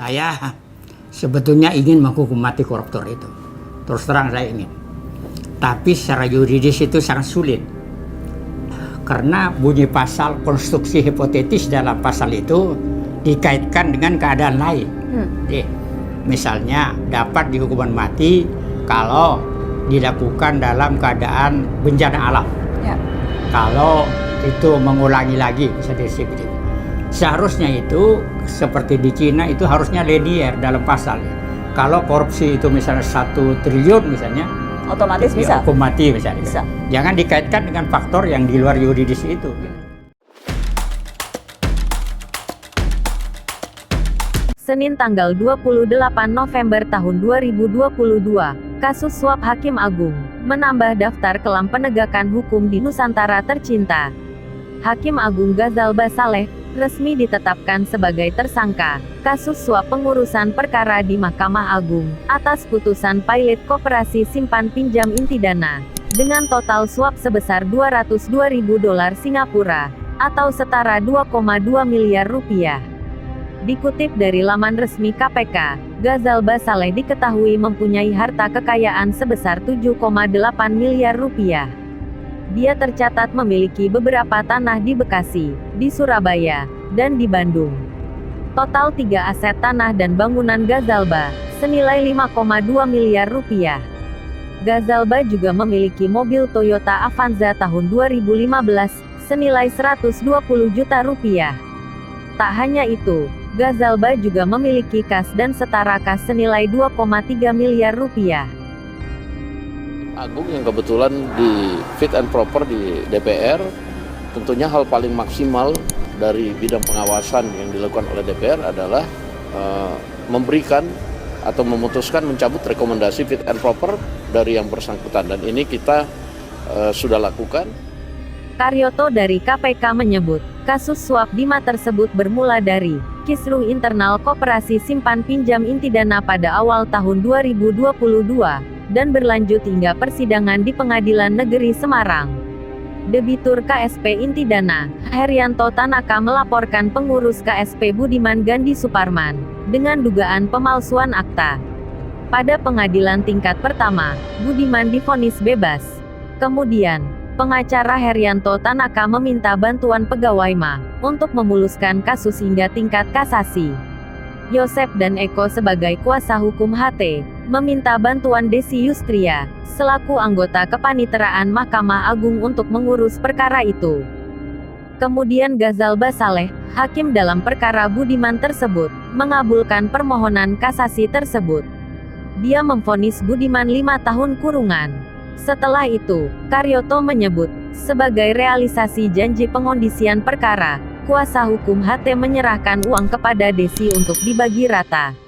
Saya sebetulnya ingin menghukum mati koruptor itu. Terus terang saya ingin. Tapi secara yuridis itu sangat sulit. Karena bunyi pasal konstruksi hipotetis dalam pasal itu dikaitkan dengan keadaan lain. Jadi, misalnya dapat dihukuman mati kalau dilakukan dalam keadaan bencana alam. Ya. Kalau itu mengulangi lagi, bisa disebut. Seharusnya itu seperti di Cina itu harusnya linear dalam pasal. Kalau korupsi itu misalnya 1 triliun misalnya, otomatis bisa hukum mati misalnya. Bisa. Jangan dikaitkan dengan faktor yang di luar yuridis itu. Senin tanggal 28 November tahun 2022, kasus suap Hakim Agung menambah daftar kelam penegakan hukum di Nusantara tercinta. Hakim Agung Ghazalba Saleh resmi ditetapkan sebagai tersangka kasus suap pengurusan perkara di Mahkamah Agung atas putusan pilot Koperasi Simpan Pinjam Inti Dana dengan total suap sebesar $202.000 Singapura atau setara 2,2 miliar rupiah. Dikutip dari laman resmi KPK, Ghazalba Saleh diketahui mempunyai harta kekayaan sebesar 7,8 miliar rupiah. Dia tercatat memiliki beberapa tanah di Bekasi, di Surabaya, dan di Bandung. Total 3 aset tanah dan bangunan Ghazalba, senilai 5,2 miliar rupiah. Ghazalba juga memiliki mobil Toyota Avanza tahun 2015, senilai 120 juta rupiah. Tak hanya itu, Ghazalba juga memiliki kas dan setara kas senilai 2,3 miliar rupiah. Agung yang kebetulan di fit and proper di DPR, tentunya hal paling maksimal dari bidang pengawasan yang dilakukan oleh DPR adalah memberikan atau memutuskan mencabut rekomendasi fit and proper dari yang bersangkutan, dan ini kita sudah lakukan. Karyoto dari KPK menyebut, kasus suap Dima tersebut bermula dari kisruh internal Koperasi Simpan Pinjam Inti Dana pada awal tahun 2022. Dan berlanjut hingga persidangan di Pengadilan Negeri Semarang. Debitur KSP Inti Dana, Herianto Tanaka melaporkan pengurus KSP Budiman Gandhi Suparman dengan dugaan pemalsuan akta. Pada pengadilan tingkat pertama, Budiman divonis bebas. Kemudian, pengacara Herianto Tanaka meminta bantuan pegawai MA untuk memuluskan kasus hingga tingkat kasasi. Yosep dan Eko sebagai kuasa hukum HT meminta bantuan Desi Yustria selaku anggota kepaniteraan Mahkamah Agung untuk mengurus perkara itu. Kemudian Ghazalba Saleh, hakim dalam perkara Budiman tersebut, mengabulkan permohonan kasasi tersebut. Dia memvonis Budiman 5 tahun kurungan. Setelah itu, Karyoto menyebut, sebagai realisasi janji pengondisian perkara, kuasa hukum HT menyerahkan uang kepada Desi untuk dibagi rata.